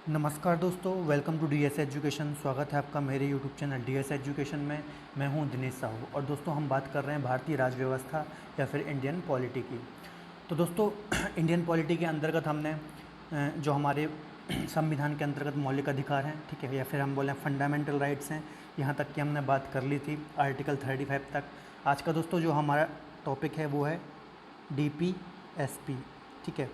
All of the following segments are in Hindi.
नमस्कार दोस्तों, वेलकम टू डीएस एजुकेशन। स्वागत है आपका मेरे यूट्यूब चैनल डीएस एजुकेशन में। मैं हूं दिनेश साहू और दोस्तों हम बात कर रहे हैं भारतीय राज्य व्यवस्था या फिर इंडियन पॉलिटी की। तो दोस्तों इंडियन पॉलिटी के अंतर्गत हमने जो हमारे संविधान के अंतर्गत मौलिक अधिकार हैं, ठीक है, या फिर हम बोलें फंडामेंटल राइट्स हैं, यहाँ तक की हमने बात कर ली थी आर्टिकल 35 तक। आज का दोस्तों जो हमारा टॉपिक है वो है DPSP, ठीक है।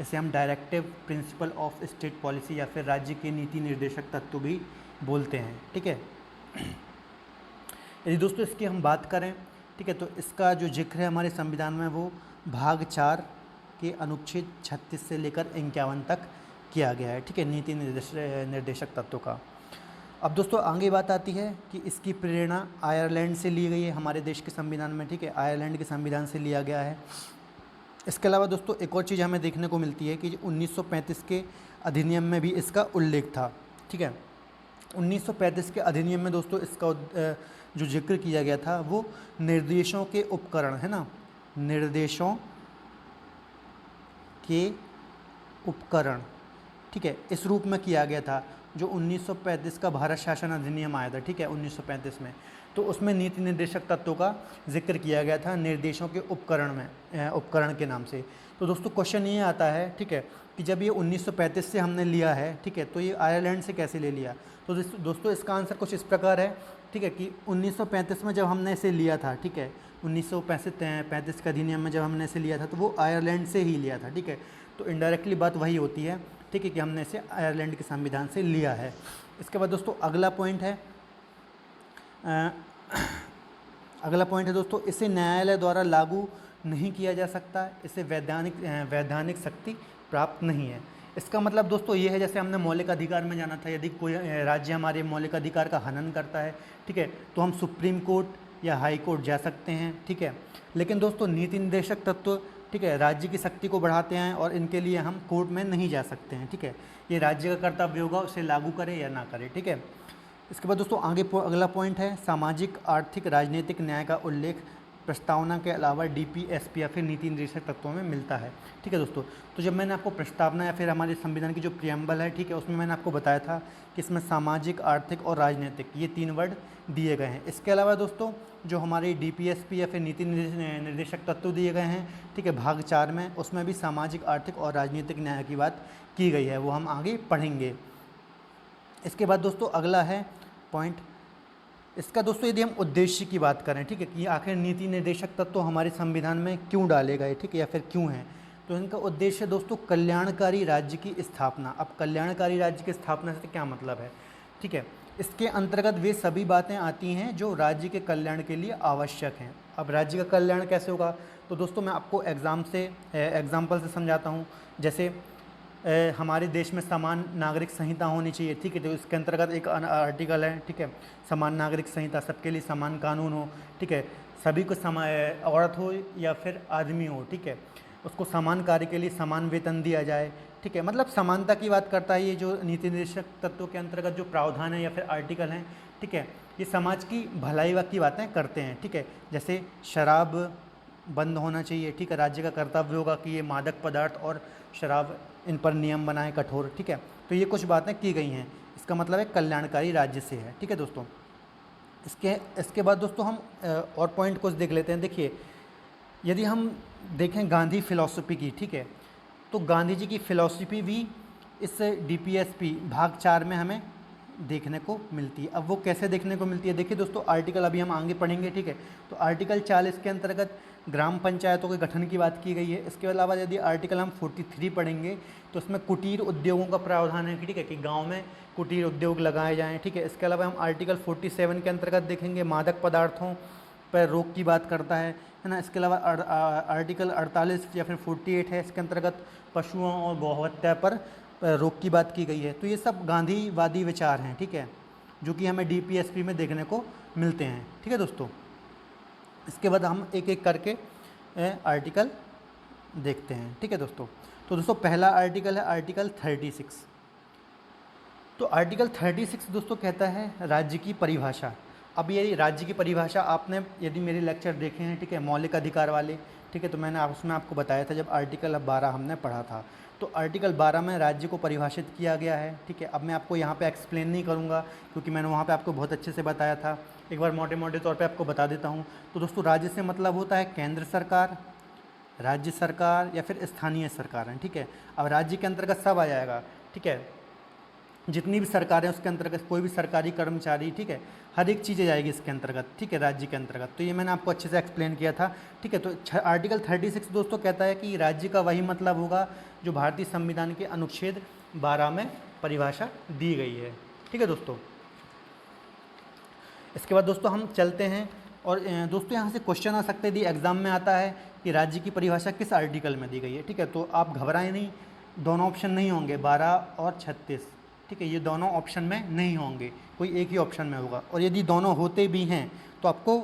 इसे हम directive principle of state policy या फिर राज्य के नीति निर्देशक तत्व भी बोलते हैं, ठीक है। यदि दोस्तों इसकी हम बात करें, ठीक है, तो इसका जो जिक्र है हमारे संविधान में वो भाग 4 के अनुच्छेद 36 से लेकर 51 तक किया गया है, ठीक है, नीति निर्देशक तत्व का। अब दोस्तों आगे बात आती है कि इसकी प्रेरणा आयरलैंड से ली गई है हमारे देश के संविधान में, ठीक है, आयरलैंड के संविधान से लिया गया है। इसके अलावा दोस्तों एक और चीज़ हमें देखने को मिलती है कि 1935 के अधिनियम में भी इसका उल्लेख था, ठीक है। 1935 के अधिनियम में दोस्तों इसका जो जिक्र किया गया था वो निर्देशों के उपकरण, है ना, निर्देशों के उपकरण, ठीक है, इस रूप में किया गया था। जो 1935 का भारत शासन अधिनियम आया था, ठीक है, 1935 में, तो उसमें नीति निर्देशक तत्वों का जिक्र किया गया था निर्देशों के उपकरण में, उपकरण के नाम से। तो दोस्तों क्वेश्चन ये आता है, ठीक है, कि जब ये 1935 से हमने लिया है, ठीक है, तो ये आयरलैंड से कैसे ले लिया। तो दोस्तों इसका आंसर कुछ इस प्रकार है, ठीक है, कि 1935 में जब हमने इसे लिया था, ठीक है, 1935 का अधिनियम में जब हमने इसे लिया था तो वो आयरलैंड से ही लिया था, ठीक है। तो इनडायरेक्टली बात वही होती है, ठीक है, कि हमने इसे आयरलैंड के संविधान से लिया है। इसके बाद दोस्तों अगला पॉइंट है अगला पॉइंट है दोस्तों, इसे न्यायालय द्वारा लागू नहीं किया जा सकता, इसे वैधानिक शक्ति प्राप्त नहीं है। इसका मतलब दोस्तों ये है, जैसे हमने मौलिक अधिकार में जाना था, यदि कोई राज्य हमारे मौलिक अधिकार का हनन करता है, ठीक है, तो हम सुप्रीम कोर्ट या हाई कोर्ट जा सकते हैं, ठीक है। लेकिन दोस्तों नीति निर्देशक तत्व, ठीक है, राज्य की शक्ति को बढ़ाते हैं और इनके लिए हम कोर्ट में नहीं जा सकते हैं, ठीक है। ये राज्य का कर्तव्य होगा उसे लागू करे या ना करे, ठीक है। इसके बाद दोस्तों अगला पॉइंट है सामाजिक आर्थिक राजनीतिक न्याय का उल्लेख प्रस्तावना के अलावा DPSP या फिर नीति निर्देशक तत्वों में मिलता है, ठीक है दोस्तों। तो जब मैंने आपको प्रस्तावना या फिर हमारे संविधान की जो प्रियम्बल है, ठीक है, उसमें मैंने आपको बताया था कि इसमें सामाजिक आर्थिक और राजनीतिक ये 3 वर्ड दिए गए हैं। इसके अलावा दोस्तों जो हमारे DPSP या फिर नीति निर्देशक तत्व दिए गए हैं, ठीक है, भाग 4 में, उसमें भी सामाजिक आर्थिक और राजनीतिक न्याय की बात की गई है, वो हम आगे पढ़ेंगे। इसके बाद दोस्तों अगला है पॉइंट इसका दोस्तों, यदि हम उद्देश्य की बात करें, ठीक है, कि आखिर नीति निर्देशक तत्व हमारे संविधान में क्यों डाले गए, ठीक है, या फिर क्यों हैं, तो इनका उद्देश्य दोस्तों कल्याणकारी राज्य की स्थापना। अब कल्याणकारी राज्य की स्थापना से क्या मतलब है, ठीक है, इसके अंतर्गत वे सभी बातें आती हैं जो राज्य के कल्याण के लिए आवश्यक हैं। अब राज्य का कल्याण कैसे होगा, तो दोस्तों मैं आपको एग्जाम्पल से समझाता हूँ। जैसे हमारे देश में समान नागरिक संहिता होनी चाहिए, ठीक है, तो इसके अंतर्गत एक आर्टिकल है, ठीक है, समान नागरिक संहिता, सबके लिए समान कानून हो, ठीक है, सभी को औरत हो या फिर आदमी हो, ठीक है, उसको समान कार्य के लिए समान वेतन दिया जाए, ठीक है, मतलब समानता की बात करता है ये जो नीति निर्देशक तत्वों के अंतर्गत जो प्रावधान है या फिर आर्टिकल हैं, ठीक है, ये समाज की भलाई की बातें करते हैं, ठीक है। जैसे शराब बंद होना चाहिए, ठीक है, राज्य का कर्तव्य होगा कि ये मादक पदार्थ और शराब इन पर नियम बनाए कठोर, ठीक है। तो ये कुछ बातें की गई हैं, इसका मतलब है कल्याणकारी राज्य से है, ठीक है दोस्तों। इसके बाद दोस्तों हम और पॉइंट कुछ देख लेते हैं। देखिए यदि हम देखें गांधी फिलॉसफी की, ठीक है, तो गांधी जी की फिलॉसफी भी इस DPSP भाग 4 में हमें देखने को मिलती है। अब वो कैसे देखने को मिलती है, देखिए दोस्तों आर्टिकल अभी हम आगे पढ़ेंगे, ठीक है। तो आर्टिकल 40 के अंतर्गत ग्राम पंचायतों के गठन की बात की गई है। इसके अलावा यदि आर्टिकल हम 43 पढ़ेंगे तो उसमें कुटीर उद्योगों का प्रावधान है, ठीक है, कि गांव में कुटीर उद्योग लगाए जाएं, ठीक है। इसके अलावा हम आर्टिकल 47 के अंतर्गत देखेंगे मादक पदार्थों पर रोक की बात करता है ना। इसके अलावा आर्टिकल 48 या फिर 48 है, इसके अंतर्गत पशुओं और गौहत्या पर रोक की बात की गई है। तो ये सब गांधीवादी विचार हैं, ठीक है, जो कि हमें DPSP में देखने को मिलते हैं, ठीक है दोस्तों। इसके बाद हम एक एक करके आर्टिकल देखते हैं, ठीक है दोस्तों। तो दोस्तों पहला आर्टिकल है आर्टिकल 36। तो आर्टिकल 36 दोस्तों कहता है राज्य की परिभाषा। अब ये राज्य की परिभाषा आपने यदि मेरे लेक्चर देखे हैं, ठीक है, मौलिक अधिकार वाले, ठीक है। तो मैंने उसमें आपको बताया था जब आर्टिकल 12 हमने पढ़ा था, तो आर्टिकल 12 में राज्य को परिभाषित किया गया है, ठीक है। अब मैं आपको यहाँ पे एक्सप्लेन नहीं करूँगा क्योंकि मैंने वहाँ पे आपको बहुत अच्छे से बताया था। एक बार मोटे मोटे तौर पे आपको बता देता हूँ। तो दोस्तों राज्य से मतलब होता है केंद्र सरकार, राज्य सरकार या फिर स्थानीय सरकार है, ठीक है। अब राज्य के अंतर्गत सब आ जाएगा, ठीक है। जितनी भी सरकारें उसके अंतर्गत, कोई भी सरकारी कर्मचारी, ठीक है, हर एक चीज़ें जाएगी इसके अंतर्गत, ठीक है, राज्य के अंतर्गत। तो ये मैंने आपको अच्छे से एक्सप्लेन किया था, ठीक है। तो आर्टिकल 36 दोस्तों कहता है कि राज्य का वही मतलब होगा जो भारतीय संविधान के अनुच्छेद 12 में परिभाषा दी गई है, ठीक है दोस्तों। इसके बाद दोस्तों हम चलते हैं और दोस्तों यहाँ से क्वेश्चन आ सकते हैं, एग्जाम में आता है कि राज्य की परिभाषा किस आर्टिकल में दी गई है, ठीक है। तो आप घबराएं नहीं, दोनों ऑप्शन नहीं होंगे, 12 और 36, ठीक है। ये दोनों ऑप्शन में नहीं होंगे, कोई एक ही ऑप्शन में होगा। और यदि दोनों होते भी हैं तो आपको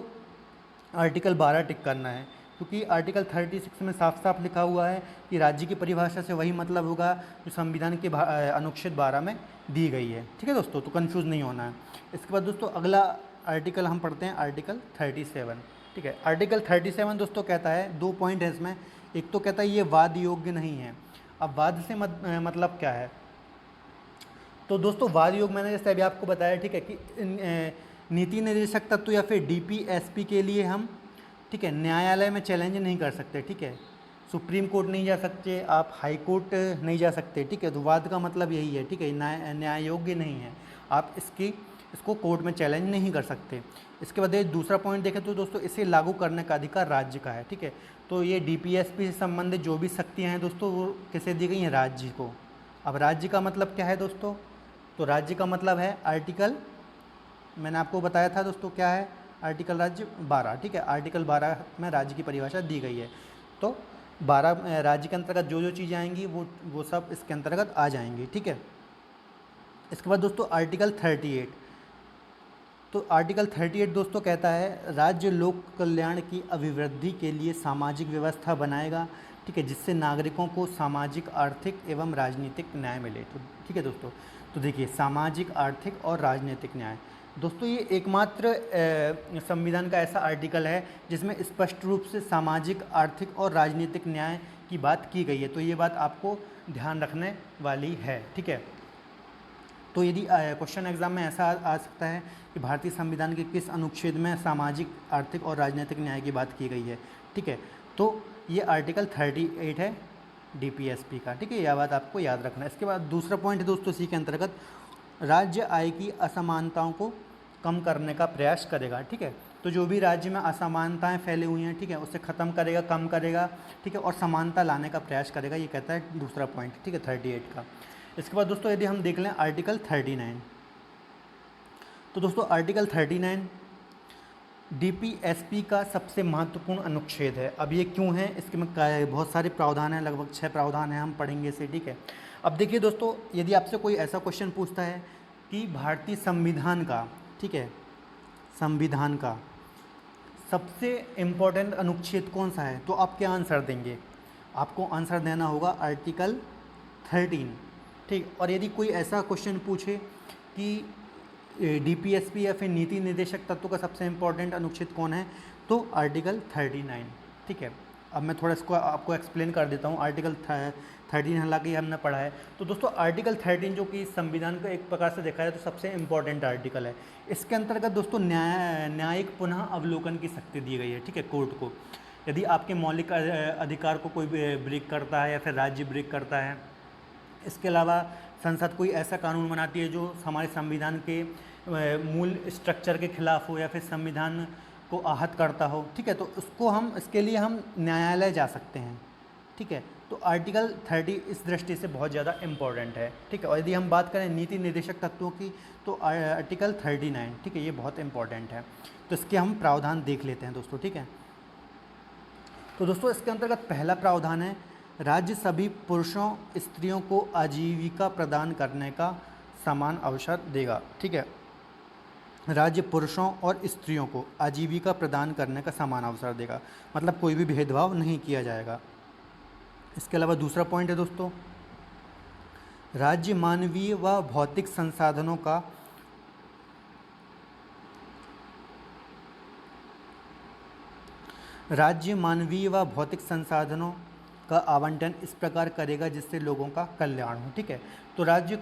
आर्टिकल 12 टिक करना है, क्योंकि आर्टिकल 36 में साफ साफ लिखा हुआ है कि राज्य की परिभाषा से वही मतलब होगा जो संविधान के अनुच्छेद 12 में दी गई है, ठीक है दोस्तों। तो कन्फ्यूज़ नहीं होना है। इसके बाद दोस्तों अगला आर्टिकल हम पढ़ते हैं, आर्टिकल 37, ठीक है। आर्टिकल 37 दोस्तों कहता है, 2 पॉइंट है इसमें। एक तो कहता है ये वाद योग्य नहीं है। अब वाद से मतलब क्या है, तो दोस्तों वाद योग मैंने जैसे अभी आपको बताया, ठीक है, कि नीति निर्देशक तत्व या फिर डीपीएसपी के लिए हम, ठीक है, न्यायालय में चैलेंज नहीं कर सकते, ठीक है। सुप्रीम कोर्ट नहीं जा सकते, आप हाई कोर्ट नहीं जा सकते, ठीक है। तो वाद का मतलब यही है, ठीक है, न्याय योग्य नहीं है, आप इसको कोर्ट में चैलेंज नहीं कर सकते। इसके बाद दूसरा पॉइंट देखें तो दोस्तों इसे लागू करने का अधिकार राज्य का है, ठीक है। तो ये डीपीएसपी से संबंधित जो भी शक्तियाँ हैं दोस्तों वो किसे दी गई हैं, राज्य को। अब राज्य का मतलब क्या है दोस्तों, तो राज्य का मतलब है आर्टिकल, मैंने आपको बताया था दोस्तों क्या है, आर्टिकल राज्य 12, ठीक है। आर्टिकल 12 में राज्य की परिभाषा दी गई है। तो 12 राज्य के अंतर्गत जो जो चीज़ें आएंगी वो सब इसके अंतर्गत आ जाएंगी, ठीक है। इसके बाद दोस्तों आर्टिकल 38, तो आर्टिकल 38 दोस्तों कहता है राज्य लोक कल्याण की अभिवृद्धि के लिए सामाजिक व्यवस्था बनाएगा, ठीक है, जिससे नागरिकों को सामाजिक, आर्थिक एवं राजनीतिक न्याय मिले। तो ठीक है दोस्तों, तो देखिए सामाजिक, आर्थिक और राजनीतिक न्याय दोस्तों ये एकमात्र संविधान का ऐसा आर्टिकल है जिसमें स्पष्ट रूप से सामाजिक, आर्थिक और राजनीतिक न्याय की बात की गई है। तो ये बात आपको ध्यान रखने वाली है, ठीक है। तो यदि क्वेश्चन एग्जाम में ऐसा आ सकता है कि भारतीय संविधान के किस अनुच्छेद में सामाजिक, आर्थिक और राजनीतिक न्याय की बात की गई है, ठीक है। तो ये आर्टिकल 38 है डीपीएसपी का, ठीक है, यह बात आपको याद रखना है। इसके बाद दूसरा पॉइंट है दोस्तों इसी के अंतर्गत, राज्य आय की असमानताओं को कम करने का प्रयास करेगा, ठीक है। तो जो भी राज्य में असमानताएं फैली हुई हैं, ठीक है, उसे ख़त्म करेगा, कम करेगा, ठीक है, और समानता लाने का प्रयास करेगा, ये कहता है दूसरा पॉइंट, ठीक है, 38 का। इसके बाद दोस्तों यदि हम देख लें आर्टिकल 39, तो दोस्तों आर्टिकल 39 डीपीएसपी का सबसे महत्वपूर्ण अनुच्छेद है। अब ये क्यों है, इसके में बहुत सारे प्रावधान हैं, लगभग 6 प्रावधान हैं, हम पढ़ेंगे इसे, ठीक है। अब देखिए दोस्तों, यदि आपसे कोई ऐसा क्वेश्चन पूछता है कि भारतीय संविधान का, ठीक है, संविधान का सबसे इम्पोर्टेंट अनुच्छेद कौन सा है, तो आप क्या आंसर देंगे, आपको आंसर देना होगा आर्टिकल 13, ठीक। और यदि कोई ऐसा क्वेश्चन पूछे कि डीपीएसपी या फिर नीति निर्देशक तत्व का सबसे इम्पोर्टेंट अनुच्छेद कौन है, तो आर्टिकल 39, ठीक है। अब मैं थोड़ा इसको आपको एक्सप्लेन कर देता हूँ। आर्टिकल 13 हालांकि हमने पढ़ा है, तो दोस्तों आर्टिकल 13 जो कि संविधान का एक प्रकार से देखा जाए तो सबसे इम्पोर्टेंट आर्टिकल है। इसके अंतर्गत दोस्तों न्यायिक पुनः अवलोकन की शक्ति दी गई है, ठीक है, कोर्ट को। यदि आपके मौलिक अधिकार को कोई ब्रेक करता है या फिर राज्य ब्रेक करता है, इसके अलावा संसद कोई ऐसा कानून बनाती है जो हमारे संविधान के मूल स्ट्रक्चर के खिलाफ हो या फिर संविधान को आहत करता हो, ठीक है, तो इसके लिए हम न्यायालय जा सकते हैं, ठीक है। तो आर्टिकल 30 इस दृष्टि से बहुत ज़्यादा इम्पॉर्टेंट है, ठीक है। और यदि हम बात करें नीति निर्देशक तत्वों की, तो आर्टिकल 39, ठीक है, ये बहुत इंपॉर्टेंट है। तो इसके हम प्रावधान देख लेते हैं दोस्तों, ठीक है। तो दोस्तों इसके अंतर्गत पहला प्रावधान है, राज्य सभी पुरुषों स्त्रियों को आजीविका प्रदान करने का समान अवसर देगा, ठीक है। राज्य पुरुषों और स्त्रियों को आजीविका प्रदान करने का समान अवसर देगा, मतलब कोई भी भेदभाव नहीं किया जाएगा। इसके अलावा दूसरा पॉइंट है दोस्तों, राज्य मानवीय व भौतिक संसाधनों का राज्य मानवीय व भौतिक संसाधनों का आवंटन इस प्रकार करेगा जिससे लोगों का कल्याण हो। ठीक है, तो राज्य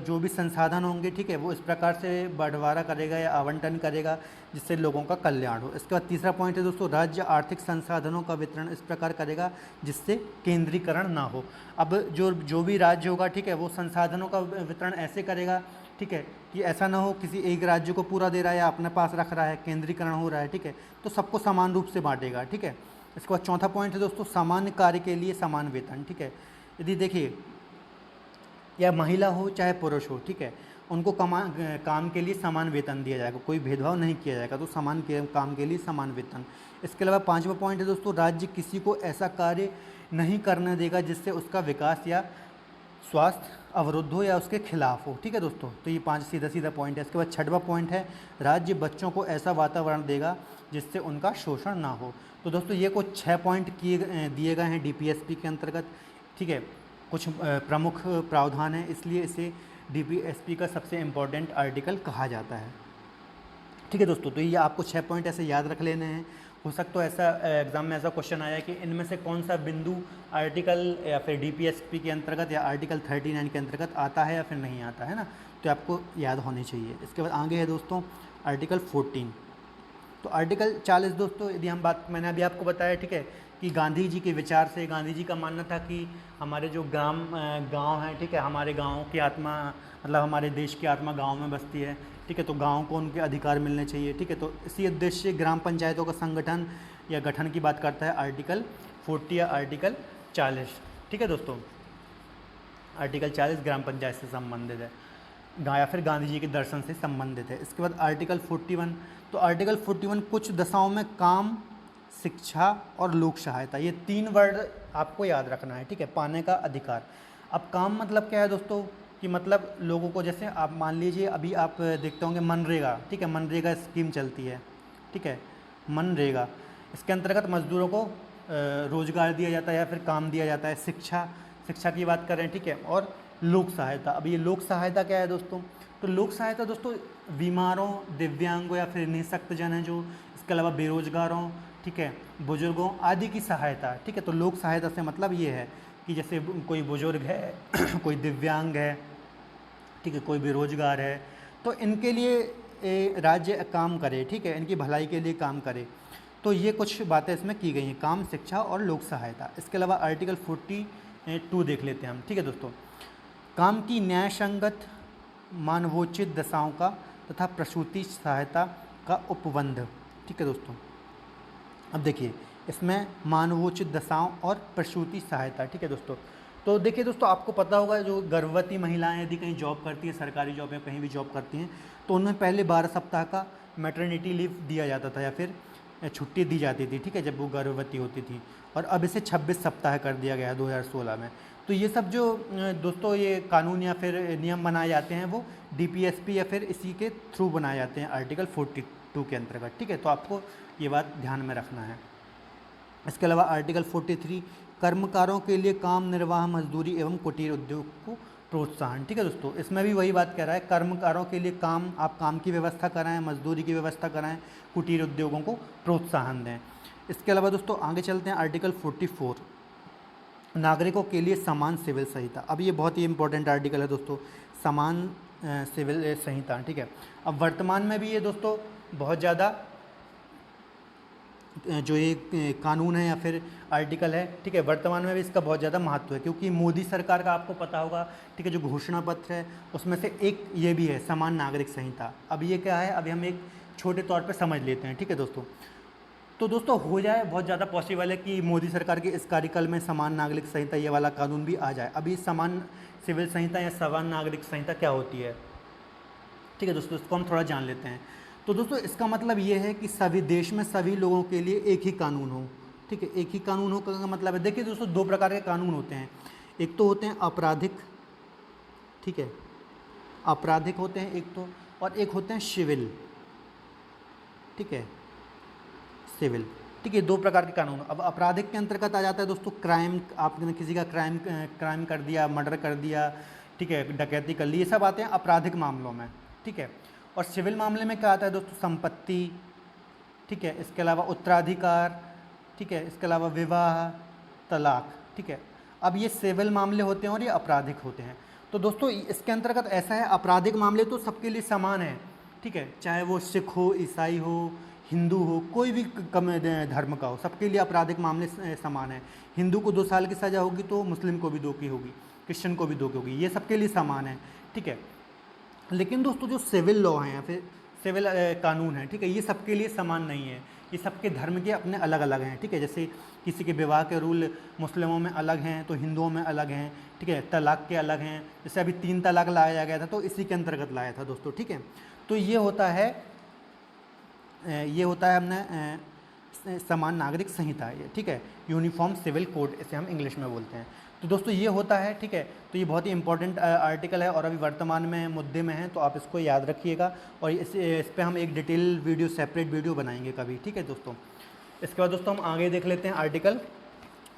जो भी संसाधन होंगे, ठीक है, वो इस प्रकार से बंटवारा करेगा या आवंटन करेगा जिससे लोगों का कल्याण हो। इसके बाद तीसरा पॉइंट है दोस्तों, राज्य आर्थिक संसाधनों का वितरण इस प्रकार करेगा जिससे केंद्रीकरण ना हो। अब जो भी राज्य होगा, ठीक है, वो संसाधनों का वितरण ऐसे करेगा, ठीक है, कि ऐसा ना हो किसी एक राज्य को पूरा दे रहा है या अपने पास रख रहा है, केंद्रीकरण हो रहा है। ठीक है, तो सबको समान रूप से बांटेगा। ठीक है, इसके बाद चौथा पॉइंट है दोस्तों, सामान्य कार्य के लिए समान वेतन। ठीक है, यदि देखिए या महिला हो चाहे पुरुष हो, ठीक है, उनको काम के लिए समान वेतन दिया जाएगा, कोई भेदभाव नहीं किया जाएगा, तो काम के लिए समान वेतन। इसके अलावा पांचवा पॉइंट है दोस्तों, राज्य किसी को ऐसा कार्य नहीं करने देगा जिससे उसका विकास या स्वास्थ्य अवरुद्ध हो या उसके खिलाफ हो। ठीक है दोस्तों, तो ये 5 सीधा सीधा पॉइंट है। इसके बाद छठवां पॉइंट है, राज्य बच्चों को ऐसा वातावरण देगा जिससे उनका शोषण ना हो। तो दोस्तों ये कुछ 6 पॉइंट दिए गए हैं डीपीएसपी के अंतर्गत। ठीक है, कुछ प्रमुख प्रावधान है, इसलिए इसे डीपीएसपी का सबसे इम्पोर्टेंट आर्टिकल कहा जाता है। ठीक है दोस्तों, तो ये आपको 6 पॉइंट ऐसे याद रख लेने हैं। हो सकता है ऐसा एग्ज़ाम में ऐसा क्वेश्चन आया कि इनमें से कौन सा बिंदु आर्टिकल या फिर डीपीएसपी के अंतर्गत या आर्टिकल 39 के अंतर्गत आता है या फिर नहीं आता है ना, तो आपको याद होनी चाहिए। इसके बाद आगे है दोस्तों आर्टिकल 14। तो आर्टिकल 40 दोस्तों, यदि हम बात, मैंने अभी आपको बताया, ठीक है, कि गांधी जी के विचार से, गांधी जी का मानना था कि हमारे जो गांव हैं, ठीक है, हमारे गाँव की आत्मा, मतलब हमारे देश की आत्मा गांव में बसती है। ठीक है, तो गांव को उनके अधिकार मिलने चाहिए। ठीक है, तो इसी उद्देश्य से ग्राम पंचायतों का संगठन या गठन की बात करता है आर्टिकल 40 या आर्टिकल 40। ठीक है दोस्तों, आर्टिकल 40 ग्राम पंचायत से संबंधित है, या फिर गांधी जी के दर्शन से संबंधित है। इसके बाद आर्टिकल 41। तो आर्टिकल 41 कुछ दशाओं में काम, शिक्षा और लोक सहायता, ये 3 वर्ड आपको याद रखना है। ठीक है, पाने का अधिकार। अब काम मतलब क्या है दोस्तों, कि मतलब लोगों को, जैसे आप मान लीजिए अभी आप देखते होंगे मनरेगा, ठीक है, मनरेगा स्कीम चलती है। ठीक है, मनरेगा, इसके अंतर्गत मजदूरों को रोजगार दिया जाता है या फिर काम दिया जाता है। शिक्षा की बात करें, ठीक है, और लोक सहायता। अब ये लोक सहायता क्या है दोस्तों, तो लोक सहायता दोस्तों बीमारों, दिव्यांगों या फिर निःशक्त जन हैं जो, इसके अलावा बेरोजगारों, ठीक है, बुजुर्गों आदि की सहायता। ठीक है, तो लोक सहायता से मतलब ये है कि जैसे कोई बुजुर्ग है कोई दिव्यांग है, ठीक है, कोई बेरोजगार है, तो इनके लिए राज्य काम करे। ठीक है, इनकी भलाई के लिए काम करे। तो ये कुछ बातें इसमें की गई हैं, काम, शिक्षा और लोक सहायता। इसके अलावा आर्टिकल 42 देख लेते हैं हम। ठीक है दोस्तों, काम की न्याय संगत मानवोचित दशाओं का तथा प्रसूति सहायता का उपबंध। ठीक है दोस्तों, अब देखिए इसमें मानवोचित दशाओं और प्रसूति सहायता। ठीक है दोस्तों, तो देखिए दोस्तों, आपको पता होगा जो गर्भवती महिलाएं यदि कहीं जॉब करती हैं, सरकारी जॉब या कहीं भी जॉब करती हैं, तो उन्हें पहले 12 सप्ताह का मैटरनिटी लीव दिया जाता था या फिर छुट्टी दी जाती थी। ठीक है, जब वो गर्भवती होती थी, और अब इसे 26 सप्ताह कर दिया गया है 2016 में। तो ये सब जो दोस्तों ये कानून या फिर नियम बनाए जाते हैं वो डीपीएसपी या फिर इसी के थ्रू बनाए जाते हैं आर्टिकल 42 के अंतर्गत। ठीक है, तो आपको ये बात ध्यान में रखना है। इसके अलावा आर्टिकल 43 कर्मकारों के लिए काम निर्वाह मजदूरी एवं कुटीर उद्योग को प्रोत्साहन। ठीक है दोस्तों, इसमें भी वही बात कह रहा है, कर्मकारों के लिए काम, आप काम की व्यवस्था कराएं, मजदूरी की व्यवस्था कराएं, कुटीर उद्योगों को प्रोत्साहन दें। इसके अलावा दोस्तों आगे चलते हैं आर्टिकल 44 नागरिकों के लिए समान सिविल संहिता। अब ये बहुत ही इंपॉर्टेंट आर्टिकल है दोस्तों, समान सिविल संहिता। ठीक है, अब वर्तमान में भी ये दोस्तों बहुत ज़्यादा जो ये कानून है या फिर आर्टिकल है, ठीक है, वर्तमान में भी इसका बहुत ज़्यादा महत्व है, क्योंकि मोदी सरकार का आपको पता होगा, ठीक है, जो घोषणा पत्र है उसमें से एक ये भी है समान नागरिक संहिता। अब ये क्या है, अभी हम एक छोटे तौर पर समझ लेते हैं। ठीक है दोस्तों, तो दोस्तों हो जाए, बहुत ज़्यादा पॉसिबल है कि मोदी सरकार के इस कार्यकाल में समान नागरिक संहिता ये वाला कानून भी आ जाए। अभी समान सिविल संहिता या समान नागरिक संहिता क्या होती है, ठीक है दोस्तों, इसको हम थोड़ा जान लेते हैं। तो दोस्तों इसका मतलब ये है कि सभी देश में सभी लोगों के लिए एक ही कानून हो। ठीक है, एक ही कानून हो का मतलब है, देखिए दोस्तों 2 प्रकार के कानून होते हैं, एक तो होते हैं आपराधिक, ठीक है, आपराधिक होते हैं एक तो, और एक होते हैं सिविल। ठीक है, सिविल। ठीक है, 2 प्रकार के कानून। अब आपराधिक के अंतर्गत आ जाता है दोस्तों क्राइम, आपने किसी का क्राइम कर दिया, मर्डर कर दिया, ठीक है, डकैती कर ली, ये सब आते हैं आपराधिक मामलों में। ठीक है, और सिविल मामले में क्या आता है दोस्तों, संपत्ति, ठीक है, इसके अलावा उत्तराधिकार, ठीक है। इसके अलावा विवाह, तलाक, ठीक है। अब ये सिविल मामले होते हैं और ये आपराधिक होते हैं। तो दोस्तों इसके अंतर्गत ऐसा है, आपराधिक मामले तो सबके लिए समान है, ठीक है, चाहे वो सिख हो, ईसाई हो, हिंदू हो, कोई भी कम धर्म का हो, सबके लिए आपराधिक मामले समान है। हिंदू को 2 साल की सज़ा होगी तो मुस्लिम को भी 2 की होगी, क्रिश्चियन को भी 2 की होगी, ये सबके लिए समान है, ठीक है। लेकिन दोस्तों जो सिविल लॉ हैं या फिर सिविल कानून है, ठीक है, ये सबके लिए समान नहीं है, ये सबके धर्म के अपने अलग अलग हैं, ठीक है। जैसे किसी के विवाह के रूल मुस्लिमों में अलग हैं तो हिंदुओं में अलग हैं, ठीक है। तलाक के अलग हैं, जैसे अभी 3 तलाक लाया गया था तो इसी के अंतर्गत लाया था दोस्तों, ठीक है। तो ये होता है हमने समान नागरिक संहिता, ये ठीक है, यूनिफॉर्म सिविल कोड इसे हम इंग्लिश में बोलते हैं। तो दोस्तों ये होता है, ठीक है। तो ये बहुत ही इंपॉर्टेंट आर्टिकल है और अभी वर्तमान में मुद्दे में है, तो आप इसको याद रखिएगा और इस पे हम एक डिटेल वीडियो, सेपरेट वीडियो बनाएंगे कभी, ठीक है दोस्तों। इसके बाद दोस्तों हम आगे देख लेते हैं आर्टिकल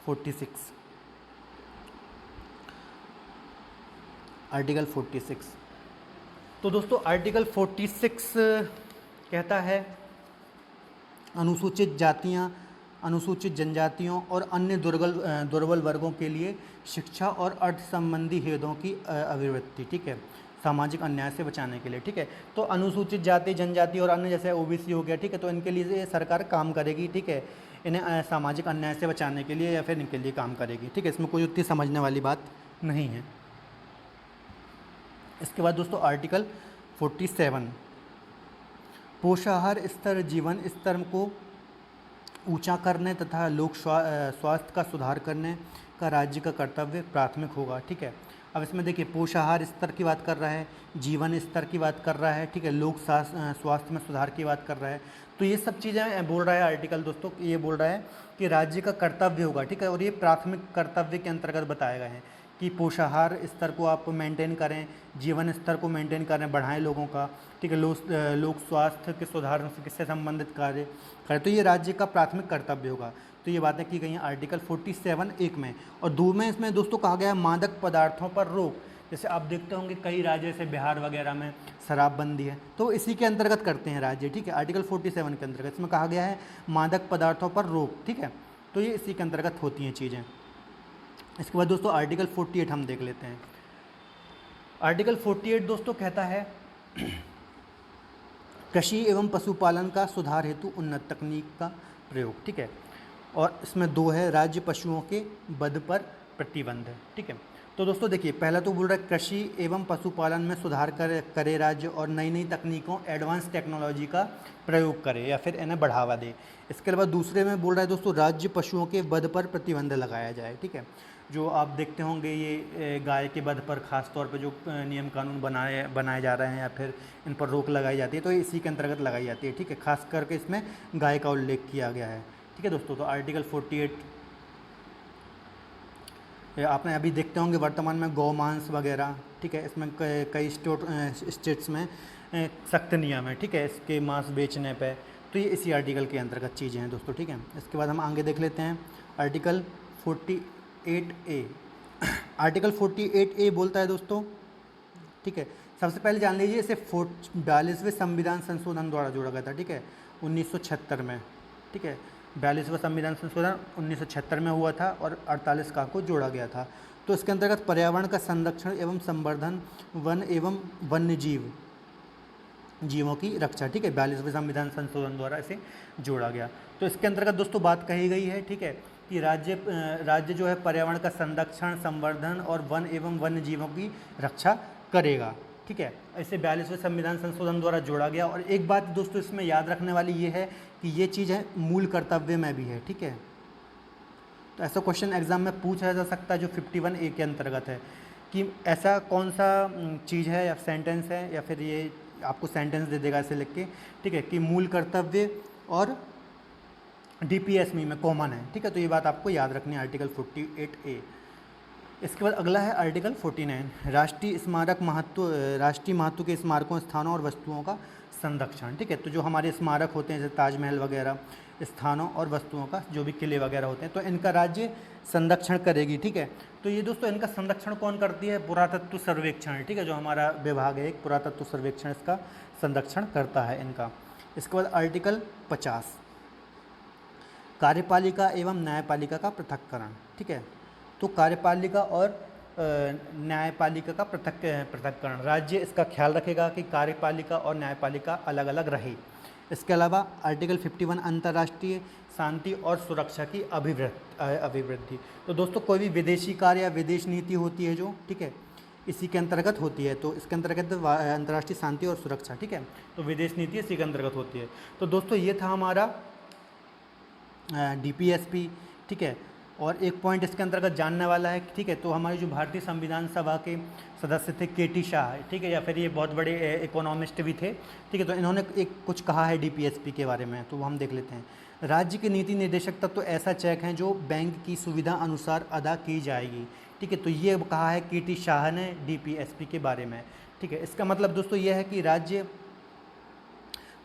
46। आर्टिकल 46, तो दोस्तों आर्टिकल 46 कहता है अनुसूचित जातियाँ, अनुसूचित जनजातियों और अन्य दुर्बल वर्गों के लिए शिक्षा और अर्थ संबंधी हेतुओं की अभिव्यक्ति, ठीक है, सामाजिक अन्याय से बचाने के लिए, ठीक है। तो अनुसूचित जाति, जनजाति और अन्य जैसे ओबीसी हो गया, ठीक है, तो इनके लिए सरकार काम करेगी, ठीक है, इन्हें सामाजिक अन्याय से बचाने के लिए या फिर इनके लिए काम करेगी, ठीक है। इसमें कोई उतनी समझने वाली बात नहीं है। इसके बाद दोस्तों आर्टिकल 47 पोषाहार स्तर जीवन स्तर को ऊंचा करने तथा लोक स्वास्थ्य का सुधार करने का राज्य का कर्तव्य प्राथमिक होगा, ठीक है। अब इसमें देखिए पोषाहार स्तर की बात कर रहा है, जीवन स्तर की बात कर रहा है, ठीक है, लोक स्वास्थ्य में सुधार की बात कर रहा है। तो ये सब चीज़ें बोल रहा है आर्टिकल दोस्तों, ये बोल रहा है कि राज्य का कर्तव्य होगा, ठीक है, और ये प्राथमिक कर्तव्य के अंतर्गत बताए गए हैं कि पोषाहार स्तर को आप मेंटेन करें, जीवन स्तर को मेंटेन करें, बढ़ाएं लोगों का, ठीक है, लोक स्वास्थ्य के सुधार से संबंधित कार्य करें, तो ये राज्य का प्राथमिक कर्तव्य होगा। तो ये बातें की गई हैं आर्टिकल 47(1) में। और 2 में इसमें दोस्तों कहा गया है मादक पदार्थों पर रोक। जैसे आप देखते होंगे कई राज्य जैसे बिहार वगैरह में शराबबंदी है, तो इसी के अंतर्गत करते हैं राज्य, ठीक है, आर्टिकल 47 के अंतर्गत इसमें कहा गया है मादक पदार्थों पर रोक, ठीक है, तो ये इसी के अंतर्गत होती हैं चीज़ें। इसके बाद दोस्तों आर्टिकल 48 हम देख लेते हैं। आर्टिकल 48 दोस्तों कहता है कृषि एवं पशुपालन का सुधार हेतु उन्नत तकनीक का प्रयोग, ठीक है, और इसमें 2 है राज्य पशुओं के वध पर प्रतिबंध है, ठीक है। तो दोस्तों देखिए पहला तो बोल रहा है कृषि एवं पशुपालन में सुधार करे राज्य और नई नई तकनीकों, एडवांस टेक्नोलॉजी का प्रयोग करे या फिर इन्हें बढ़ावा दे। इसके अलावा दूसरे में बोल रहा है दोस्तों राज्य पशुओं के वध पर प्रतिबंध लगाया जाए, ठीक है। जो आप देखते होंगे ये गाय के वध पर ख़ास तौर पे जो नियम कानून बनाए जा रहे हैं या फिर इन पर रोक लगाई जाती है, तो इसी के अंतर्गत लगाई जाती है, ठीक है, खास करके इसमें गाय का उल्लेख किया गया है, ठीक है दोस्तों। तो आर्टिकल 48 आपने अभी देखते होंगे वर्तमान में गौ मांस वगैरह, ठीक है, इसमें कई स्टेट्स में सख्त नियम है, ठीक है, इसके मांस बेचने पे, तो ये इसी आर्टिकल के अंतर्गत चीज़ें हैं दोस्तों, ठीक है। इसके बाद हम आगे देख लेते हैं आर्टिकल 48A। आर्टिकल 48A बोलता है दोस्तों, ठीक है, सबसे पहले जान लीजिए इसे 42वें संविधान संशोधन द्वारा जोड़ा गया था, ठीक है, 1976 में, ठीक है, 42वां संविधान संशोधन 1976 में हुआ था और 48 का को जोड़ा गया था। तो इसके अंतर्गत पर्यावरण का संरक्षण एवं संवर्धन, वन एवं वन्य जीवों की रक्षा, ठीक है, 42वें संविधान संशोधन द्वारा इसे जोड़ा गया। तो इसके अंतर्गत दोस्तों बात कही गई है, ठीक है, कि राज्य जो है पर्यावरण का संरक्षण, संवर्धन और वन एवं वन्य जीवों की रक्षा करेगा, ठीक है, इसे 42वें संविधान संशोधन द्वारा जोड़ा गया। और एक बात दोस्तों इसमें याद रखने वाली ये है कि ये चीज़ है मूल कर्तव्य में भी है, ठीक है। तो ऐसा क्वेश्चन एग्जाम में पूछा जा सकता है जो 51A के अंतर्गत है कि ऐसा कौन सा चीज़ है या सेंटेंस है, या फिर ये आपको सेंटेंस दे देगा ऐसे लिख के, ठीक है, कि मूल कर्तव्य और DPSM में कॉमन है, ठीक है। तो ये बात आपको याद रखनी है आर्टिकल 48A। इसके बाद अगला है आर्टिकल 49 राष्ट्रीय महत्व के स्मारकों, स्थानों और वस्तुओं का संरक्षण, ठीक है। तो जो हमारे स्मारक होते हैं जैसे ताजमहल वगैरह, स्थानों और वस्तुओं का जो भी किले वगैरह होते हैं, तो इनका राज्य संरक्षण करेगी, ठीक है। तो ये दोस्तों इनका संरक्षण कौन करती है? पुरातत्व सर्वेक्षण, ठीक है, जो हमारा विभाग है एक पुरातत्व सर्वेक्षण इसका संरक्षण करता है इनका। इसके बाद आर्टिकल 50 कार्यपालिका एवं न्यायपालिका का पृथक्करण, ठीक है। तो कार्यपालिका और न्यायपालिका का पृथक्करण, राज्य इसका ख्याल रखेगा कि कार्यपालिका और न्यायपालिका अलग अलग रहे। इसके अलावा आर्टिकल 51 अंतर्राष्ट्रीय शांति और सुरक्षा की अभिवृद्धि। तो दोस्तों कोई भी विदेशी कार्य या विदेश नीति होती है जो, ठीक है, इसी के अंतर्गत होती है। तो इसके अंतर्गत अंतर्राष्ट्रीय शांति और सुरक्षा, ठीक है, तो विदेश नीति इसी के अंतर्गत होती है। तो दोस्तों ये था हमारा DPSP, ठीक है। और एक पॉइंट इसके अंतर्गत जानने वाला है, ठीक है, तो हमारे जो भारतीय संविधान सभा के सदस्य थे KT शाह, ठीक है, या फिर ये बहुत बड़े इकोनॉमिस्ट भी थे, ठीक है, तो इन्होंने एक कुछ कहा है DPSP के बारे में, तो वो हम देख लेते हैं। राज्य के नीति निर्देशक तत्व तो ऐसा चेक है जो बैंक की सुविधा अनुसार अदा की जाएगी, ठीक है, तो ये कहा है KT शाह ने DPSP के बारे में, ठीक है। इसका मतलब दोस्तों ये है कि राज्य,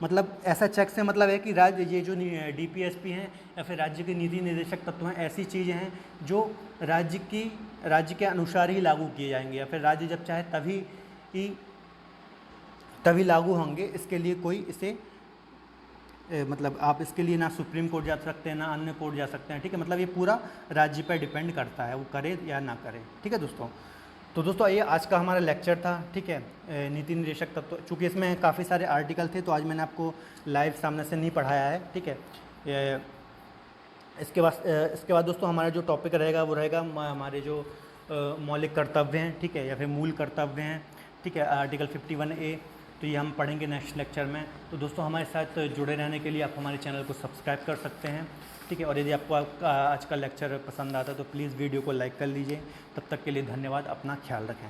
मतलब ऐसा चेक से मतलब है कि राज्य, ये जो DPSP हैं या फिर राज्य के नीति निर्देशक तत्व हैं, ऐसी चीज़ें हैं जो राज्य के अनुसार ही लागू किए जाएंगे, या फिर राज्य जब चाहे तभी लागू होंगे। इसके लिए कोई इसे मतलब आप इसके लिए ना सुप्रीम कोर्ट जा सकते हैं ना अन्य कोर्ट जा सकते हैं, ठीक है, मतलब ये पूरा राज्य पर डिपेंड करता है वो करे या ना करे, ठीक है दोस्तों। तो दोस्तों ये आज का हमारा लेक्चर था, ठीक है, नीति निर्देशक तत्व। चूँकि इसमें काफ़ी सारे आर्टिकल थे तो आज मैंने आपको लाइव सामने से नहीं पढ़ाया है, ठीक है। इसके बाद दोस्तों हमारा जो टॉपिक रहेगा वो रहेगा हमारे जो मौलिक कर्तव्य हैं, ठीक है, या फिर मूल कर्तव्य हैं, ठीक है, आर्टिकल 51A। तो ये हम पढ़ेंगे नेक्स्ट लेक्चर में। तो दोस्तों हमारे साथ जुड़े रहने के लिए आप हमारे चैनल को सब्सक्राइब कर सकते हैं, ठीक है। और यदि आपको आज का लेक्चर पसंद आता है तो प्लीज़ वीडियो को लाइक कर लीजिए। तब तक के लिए धन्यवाद, अपना ख्याल रखें।